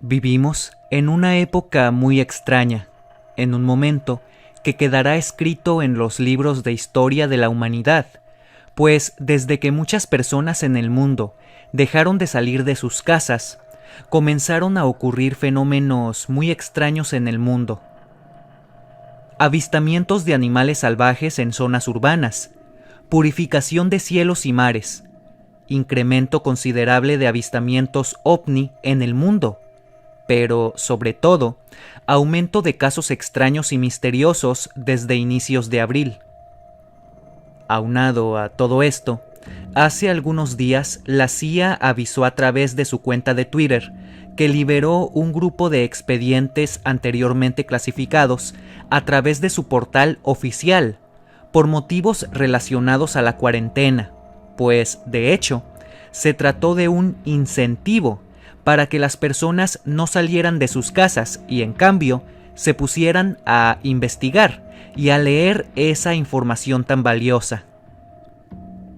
Vivimos en una época muy extraña, en un momento que quedará escrito en los libros de historia de la humanidad, pues desde que muchas personas en el mundo dejaron de salir de sus casas, comenzaron a ocurrir fenómenos muy extraños en el mundo. Avistamientos de animales salvajes en zonas urbanas, purificación de cielos y mares, incremento considerable de avistamientos ovni en el mundo, pero, sobre todo, aumento de casos extraños y misteriosos desde inicios de abril. Aunado a todo esto, hace algunos días la CIA avisó a través de su cuenta de Twitter que liberó un grupo de expedientes anteriormente clasificados a través de su portal oficial, por motivos relacionados a la cuarentena, pues, de hecho, se trató de un incentivo para que las personas no salieran de sus casas y, en cambio, se pusieran a investigar y a leer esa información tan valiosa.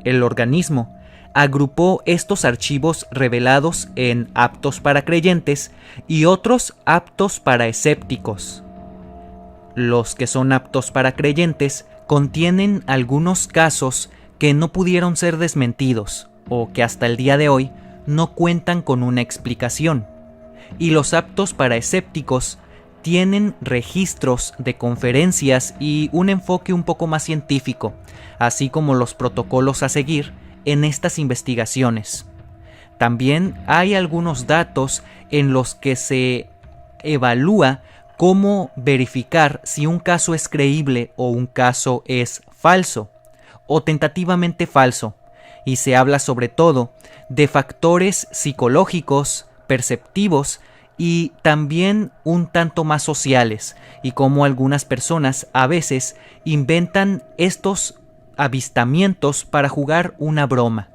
El organismo agrupó estos archivos revelados en aptos para creyentes y otros aptos para escépticos. Los que son aptos para creyentes contienen algunos casos que no pudieron ser desmentidos o que hasta el día de hoy no cuentan con una explicación, y los aptos para escépticos tienen registros de conferencias y un enfoque un poco más científico, así como los protocolos a seguir en estas investigaciones. También hay algunos datos en los que se evalúa cómo verificar si un caso es creíble o un caso es falso o tentativamente falso, y se habla sobre todo de factores psicológicos, perceptivos y también un tanto más sociales, y cómo algunas personas a veces inventan estos avistamientos para jugar una broma.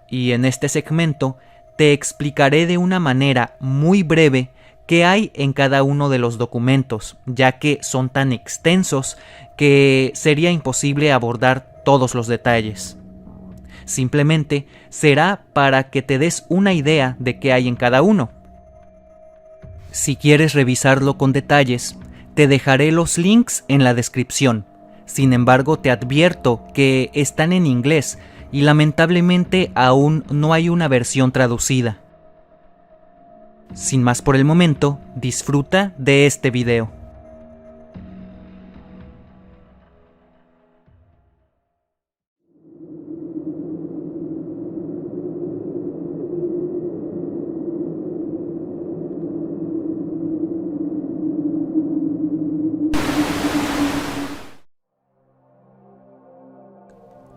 Y en este segmento te explicaré de una manera muy breve qué hay en cada uno de los documentos, ya que son tan extensos que sería imposible abordar todos los detalles. Simplemente será para que te des una idea de qué hay en cada uno. Si quieres revisarlo con detalles, te dejaré los links en la descripción. Sin embargo, te advierto que están en inglés y lamentablemente aún no hay una versión traducida. Sin más por el momento, disfruta de este video.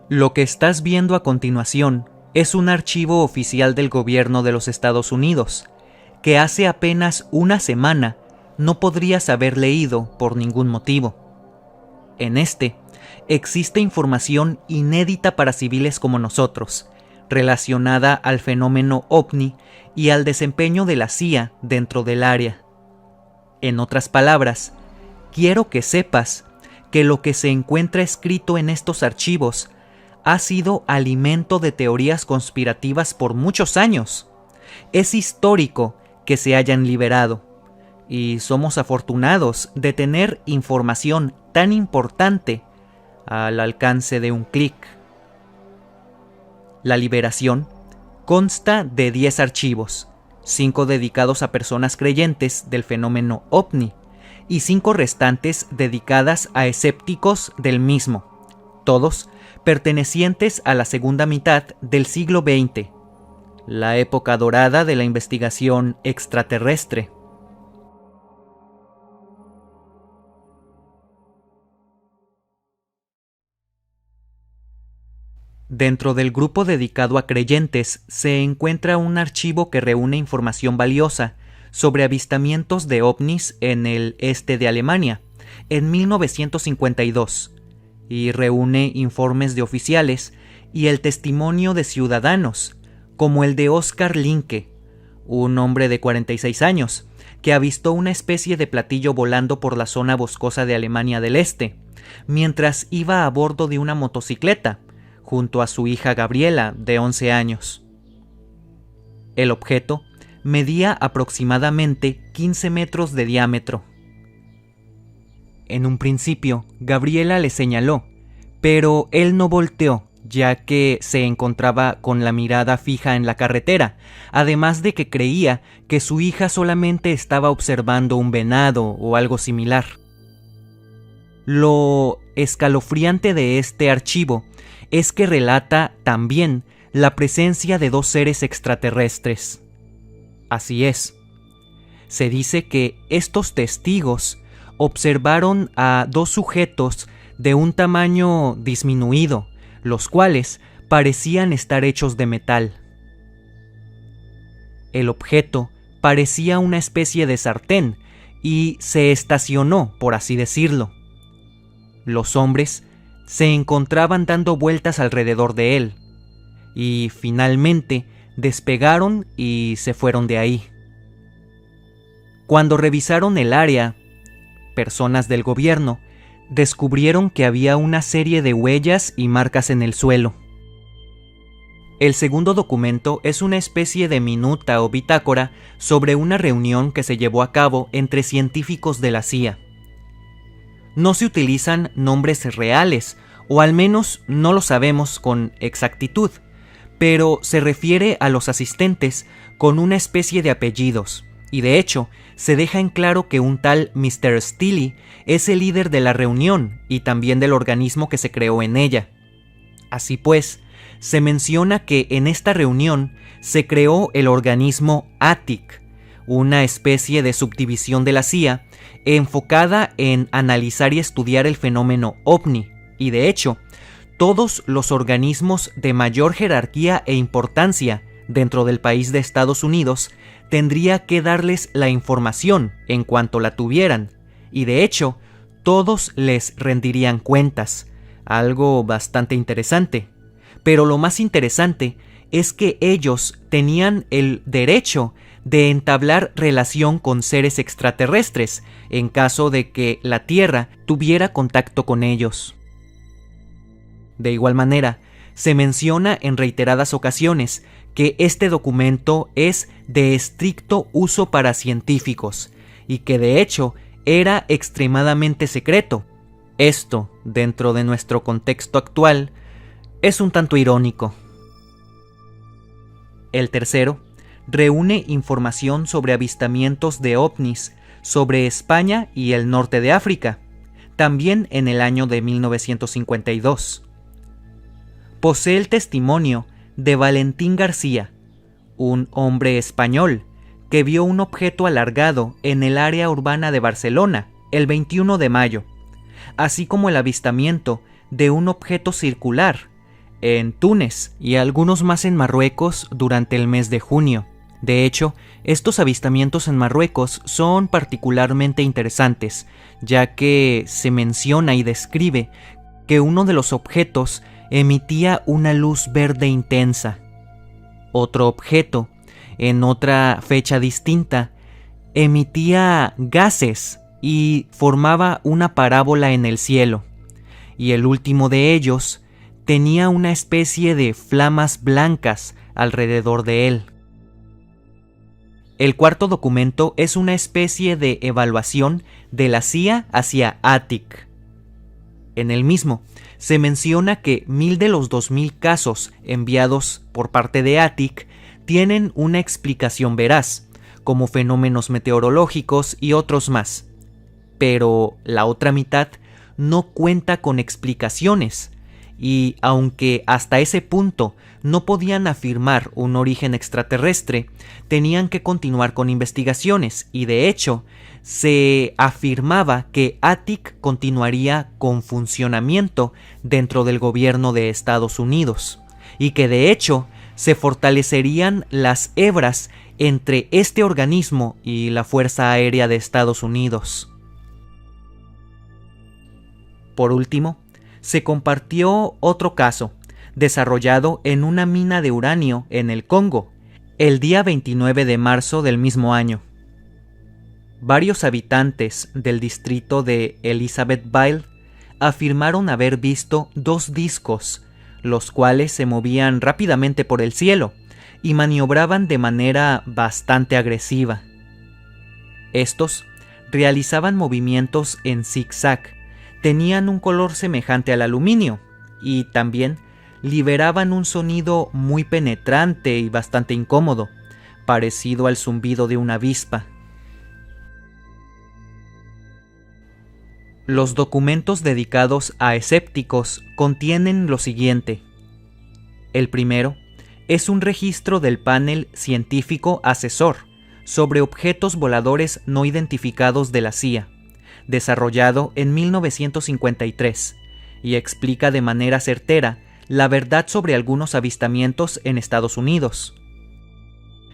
Lo que estás viendo a continuación es un archivo oficial del gobierno de los Estados Unidos, que hace apenas una semana no podrías haber leído por ningún motivo. En este, existe información inédita para civiles como nosotros, relacionada al fenómeno OVNI y al desempeño de la CIA dentro del área. En otras palabras, quiero que sepas que lo que se encuentra escrito en estos archivos ha sido alimento de teorías conspirativas por muchos años. Es histórico que se hayan liberado, y somos afortunados de tener información tan importante al alcance de un clic. La liberación consta de 10 archivos, 5 dedicados a personas creyentes del fenómeno OVNI y 5 restantes dedicadas a escépticos del mismo, todos pertenecientes a la segunda mitad del siglo XX, la época dorada de la investigación extraterrestre. Dentro del grupo dedicado a creyentes se encuentra un archivo que reúne información valiosa sobre avistamientos de ovnis en el este de Alemania en 1952, y reúne informes de oficiales y el testimonio de ciudadanos, como el de Oskar Linke, un hombre de 46 años, que avistó una especie de platillo volando por la zona boscosa de Alemania del Este, mientras iba a bordo de una motocicleta, junto a su hija Gabriela, de 11 años. El objeto medía aproximadamente 15 metros de diámetro. En un principio, Gabriela le señaló, pero él no volteó, ya que se encontraba con la mirada fija en la carretera, además de que creía que su hija solamente estaba observando un venado o algo similar. Lo escalofriante de este archivo es que relata también la presencia de 2 seres extraterrestres. Así es. Se dice que estos testigos observaron a 2 sujetos de un tamaño disminuido, los cuales parecían estar hechos de metal. El objeto parecía una especie de sartén y se estacionó, por así decirlo. Los hombres se encontraban dando vueltas alrededor de él y finalmente despegaron y se fueron de ahí. Cuando revisaron el área, personas del gobierno descubrieron que había una serie de huellas y marcas en el suelo. El segundo documento es una especie de minuta o bitácora sobre una reunión que se llevó a cabo entre científicos de la CIA. No se utilizan nombres reales, o al menos no lo sabemos con exactitud, pero se refiere a los asistentes con una especie de apellidos, y de hecho, se deja en claro que un tal Mr. Steele es el líder de la reunión y también del organismo que se creó en ella. Así pues, se menciona que en esta reunión se creó el organismo ATIC, una especie de subdivisión de la CIA enfocada en analizar y estudiar el fenómeno OVNI, y de hecho, todos los organismos de mayor jerarquía e importancia dentro del país de Estados Unidos tendría que darles la información en cuanto la tuvieran, y de hecho, todos les rendirían cuentas, algo bastante interesante. Pero lo más interesante es que ellos tenían el derecho de entablar relación con seres extraterrestres en caso de que la Tierra tuviera contacto con ellos. De igual manera, se menciona en reiteradas ocasiones que este documento es de estricto uso para científicos y que de hecho era extremadamente secreto. Esto, dentro de nuestro contexto actual, es un tanto irónico. El tercero reúne información sobre avistamientos de ovnis sobre España y el norte de África, también en el año de 1952. Posee el testimonio de Valentín García, un hombre español que vio un objeto alargado en el área urbana de Barcelona el 21 de mayo, así como el avistamiento de un objeto circular en Túnez y algunos más en Marruecos durante el mes de junio. De hecho, estos avistamientos en Marruecos son particularmente interesantes, ya que se menciona y describe que uno de los objetos emitía una luz verde intensa. Otro objeto, en otra fecha distinta, emitía gases y formaba una parábola en el cielo. Y el último de ellos tenía una especie de flamas blancas alrededor de él. El cuarto documento es una especie de evaluación de la CIA hacia ATIC. En el mismo, se menciona que 1000 de los 2000 casos enviados por parte de ATIC tienen una explicación veraz, como fenómenos meteorológicos y otros más. Pero la otra mitad no cuenta con explicaciones, y aunque hasta ese punto no podían afirmar un origen extraterrestre, tenían que continuar con investigaciones y de hecho se afirmaba que ATIC continuaría con funcionamiento dentro del gobierno de Estados Unidos y que de hecho se fortalecerían las hebras entre este organismo y la Fuerza Aérea de Estados Unidos. Por último, se compartió otro caso, desarrollado en una mina de uranio en el Congo, el día 29 de marzo del mismo año. Varios habitantes del distrito de Elizabethville afirmaron haber visto 2 discos, los cuales se movían rápidamente por el cielo, y maniobraban de manera bastante agresiva. Estos realizaban movimientos en zigzag, tenían un color semejante al aluminio y también liberaban un sonido muy penetrante y bastante incómodo, parecido al zumbido de una avispa. Los documentos dedicados a escépticos contienen lo siguiente. El primero es un registro del panel científico asesor sobre objetos voladores no identificados de la CIA, desarrollado en 1953, y explica de manera certera la verdad sobre algunos avistamientos en Estados Unidos.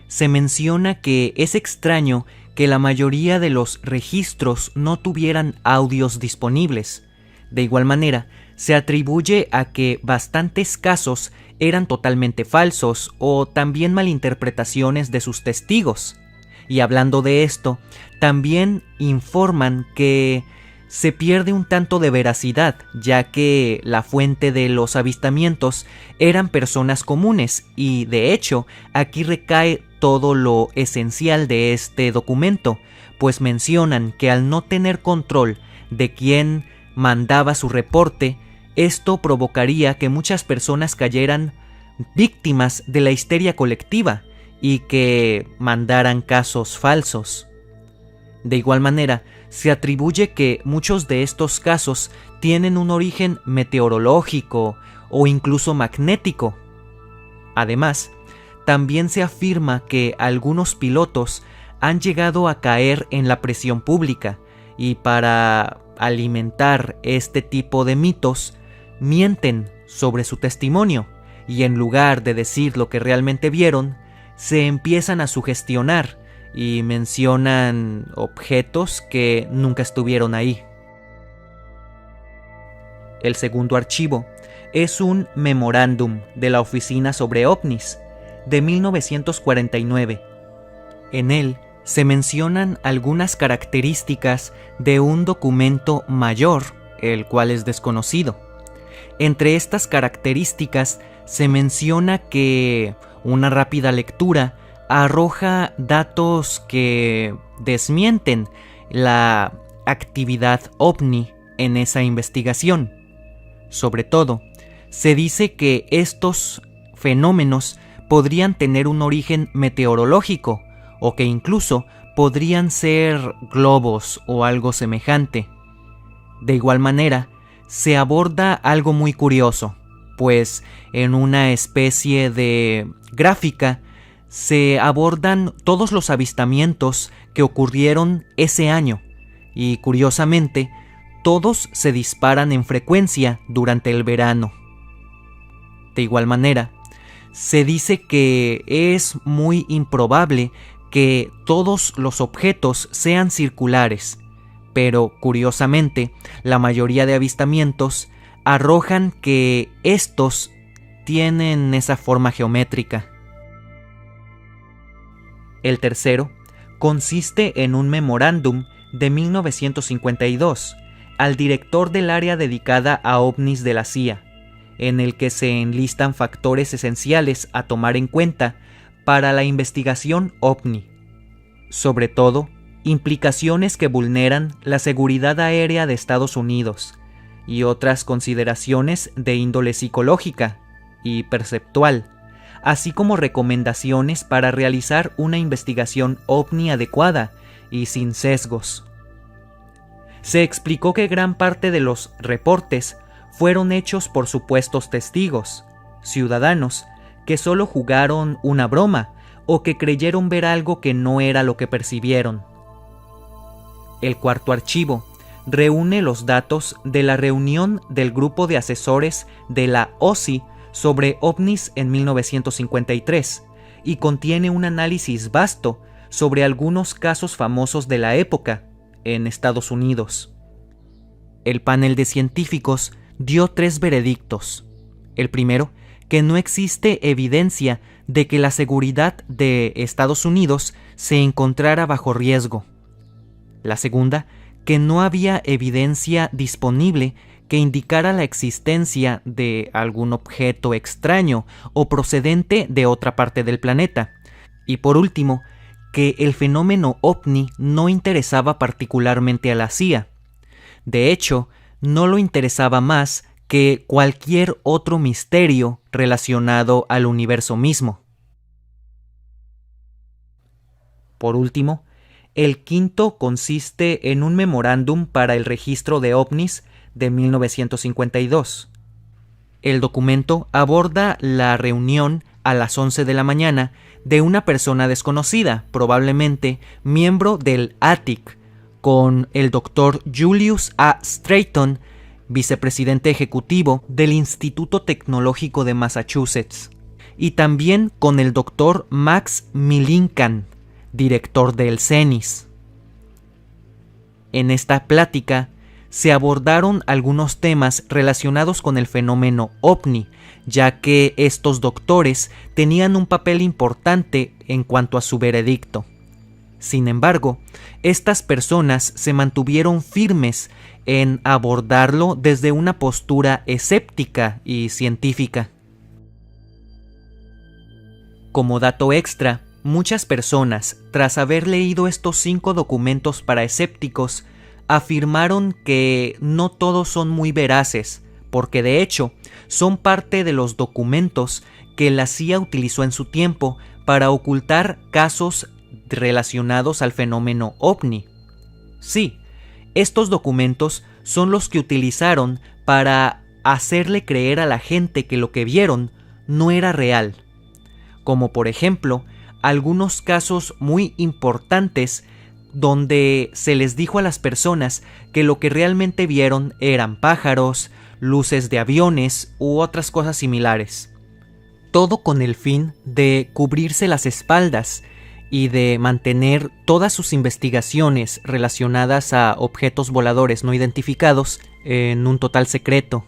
Se menciona que es extraño que la mayoría de los registros no tuvieran audios disponibles. De igual manera, se atribuye a que bastantes casos eran totalmente falsos o también malinterpretaciones de sus testigos. Y hablando de esto, también informan que se pierde un tanto de veracidad, ya que la fuente de los avistamientos eran personas comunes y, de hecho, aquí recae todo lo esencial de este documento, pues mencionan que al no tener control de quién mandaba su reporte, esto provocaría que muchas personas cayeran víctimas de la histeria colectiva y que mandaran casos falsos. De igual manera, se atribuye que muchos de estos casos tienen un origen meteorológico o incluso magnético. Además, también se afirma que algunos pilotos han llegado a caer en la presión pública y para alimentar este tipo de mitos, mienten sobre su testimonio y en lugar de decir lo que realmente vieron, se empiezan a sugestionar y mencionan objetos que nunca estuvieron ahí. El segundo archivo es un memorándum de la Oficina sobre OVNIs de 1949. En él se mencionan algunas características de un documento mayor, el cual es desconocido. Entre estas características se menciona que una rápida lectura arroja datos que desmienten la actividad ovni en esa investigación. Sobre todo, se dice que estos fenómenos podrían tener un origen meteorológico o que incluso podrían ser globos o algo semejante. De igual manera, se aborda algo muy curioso, pues en una especie de gráfica se abordan todos los avistamientos que ocurrieron ese año y curiosamente todos se disparan en frecuencia durante el verano. De igual manera, se dice que es muy improbable que todos los objetos sean circulares, pero curiosamente la mayoría de avistamientos arrojan que estos tienen esa forma geométrica. El tercero consiste en un memorándum de 1952 al director del área dedicada a ovnis de la CIA, en el que se enlistan factores esenciales a tomar en cuenta para la investigación ovni, sobre todo implicaciones que vulneran la seguridad aérea de Estados Unidos y otras consideraciones de índole psicológica y perceptual, así como recomendaciones para realizar una investigación ovni adecuada y sin sesgos. Se explicó que gran parte de los reportes fueron hechos por supuestos testigos, ciudadanos, que solo jugaron una broma o que creyeron ver algo que no era lo que percibieron. El cuarto archivo reúne los datos de la reunión del grupo de asesores de la OSI sobre ovnis en 1953 y contiene un análisis vasto sobre algunos casos famosos de la época en Estados Unidos. El panel de científicos dio 3 veredictos. El primero, que no existe evidencia de que la seguridad de Estados Unidos se encontrara bajo riesgo. La segunda, que no había evidencia disponible que indicara la existencia de algún objeto extraño o procedente de otra parte del planeta. Y por último, que el fenómeno ovni no interesaba particularmente a la CIA. De hecho, no lo interesaba más que cualquier otro misterio relacionado al universo mismo. Por último, el quinto consiste en un memorándum para el registro de ovnis de 1952. El documento aborda la reunión a las 11 de la mañana de una persona desconocida, probablemente miembro del ATIC, con el Dr. Julius A. Stratton, vicepresidente ejecutivo del Instituto Tecnológico de Massachusetts, y también con el Dr. Max Milinkan, director del CENIS. En esta plática se abordaron algunos temas relacionados con el fenómeno ovni, ya que estos doctores tenían un papel importante en cuanto a su veredicto. Sin embargo, estas personas se mantuvieron firmes en abordarlo desde una postura escéptica y científica. Como dato extra, muchas personas, tras haber leído estos 5 documentos para escépticos, afirmaron que no todos son muy veraces, porque de hecho son parte de los documentos que la CIA utilizó en su tiempo para ocultar casos relacionados al fenómeno ovni. Sí, estos documentos son los que utilizaron para hacerle creer a la gente que lo que vieron no era real, como por ejemplo algunos casos muy importantes donde se les dijo a las personas que lo que realmente vieron eran pájaros, luces de aviones u otras cosas similares. Todo con el fin de cubrirse las espaldas y de mantener todas sus investigaciones relacionadas a objetos voladores no identificados en un total secreto.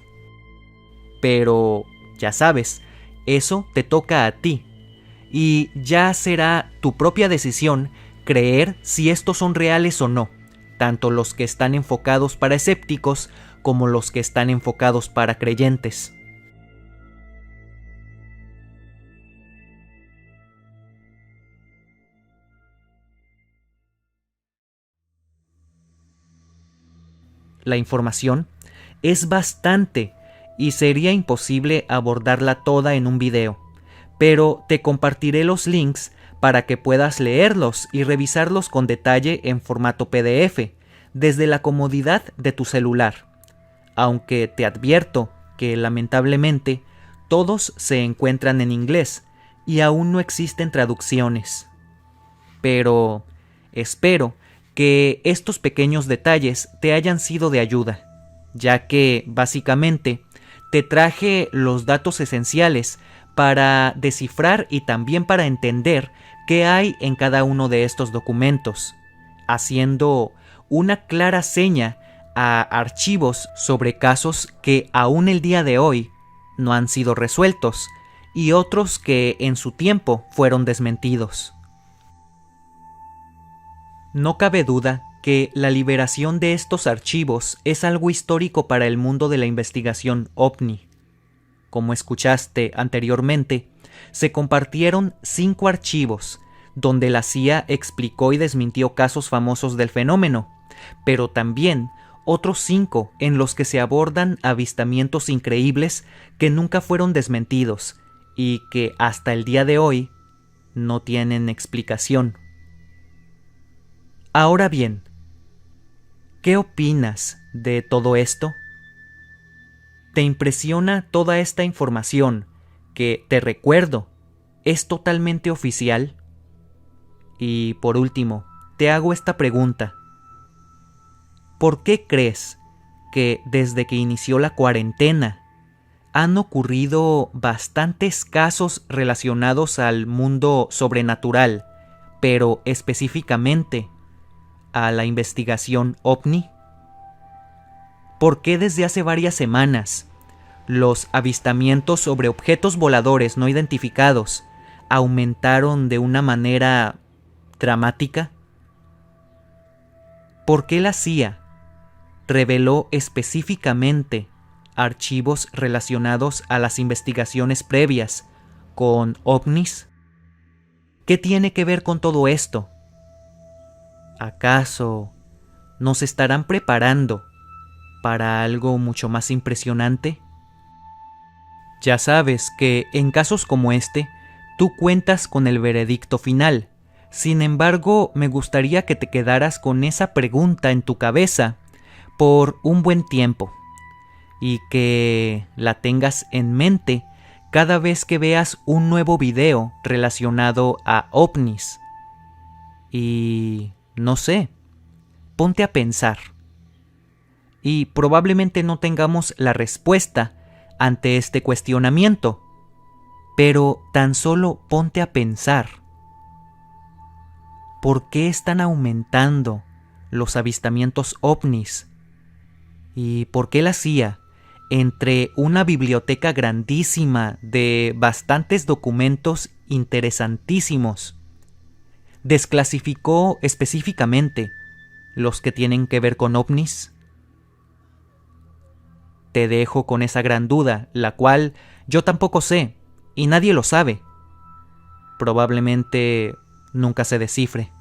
Pero, ya sabes, eso te toca a ti, y ya será tu propia decisión creer si estos son reales o no, tanto los que están enfocados para escépticos como los que están enfocados para creyentes. La información es bastante y sería imposible abordarla toda en un video, pero te compartiré los links para que puedas leerlos y revisarlos con detalle en formato PDF, desde la comodidad de tu celular. Aunque te advierto que lamentablemente todos se encuentran en inglés y aún no existen traducciones. Pero espero que estos pequeños detalles te hayan sido de ayuda, ya que básicamente te traje los datos esenciales para descifrar y también para entender qué hay en cada uno de estos documentos, haciendo una clara seña a archivos sobre casos que aún el día de hoy no han sido resueltos y otros que en su tiempo fueron desmentidos. No cabe duda que la liberación de estos archivos es algo histórico para el mundo de la investigación OVNI. Como escuchaste anteriormente, se compartieron 5 archivos donde la CIA explicó y desmintió casos famosos del fenómeno, pero también otros 5 en los que se abordan avistamientos increíbles que nunca fueron desmentidos y que hasta el día de hoy no tienen explicación. Ahora bien, ¿qué opinas de todo esto? ¿Te impresiona toda esta información que, te recuerdo, es totalmente oficial? Y por último, te hago esta pregunta. ¿Por qué crees que desde que inició la cuarentena han ocurrido bastantes casos relacionados al mundo sobrenatural, pero específicamente a la investigación OVNI? ¿Por qué desde hace varias semanas los avistamientos sobre objetos voladores no identificados aumentaron de una manera dramática? ¿Por qué la CIA reveló específicamente archivos relacionados a las investigaciones previas con ovnis? ¿Qué tiene que ver con todo esto? ¿Acaso nos estarán preparando para algo mucho más impresionante? Ya sabes que en casos como este, tú cuentas con el veredicto final. Sin embargo, me gustaría que te quedaras con esa pregunta en tu cabeza por un buen tiempo y que la tengas en mente cada vez que veas un nuevo video relacionado a ovnis. Y no sé, ponte a pensar. Y probablemente no tengamos la respuesta ante este cuestionamiento, pero tan solo ponte a pensar. ¿Por qué están aumentando los avistamientos ovnis? ¿Y por qué la CIA, entre una biblioteca grandísima de bastantes documentos interesantísimos, desclasificó específicamente los que tienen que ver con ovnis? Te dejo con esa gran duda, la cual yo tampoco sé, y nadie lo sabe. Probablemente nunca se descifre.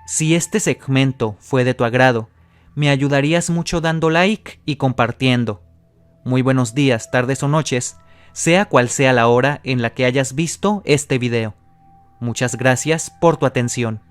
Si este segmento fue de tu agrado, me ayudarías mucho dando like y compartiendo. Muy buenos días, tardes o noches, sea cual sea la hora en la que hayas visto este video. Muchas gracias por tu atención.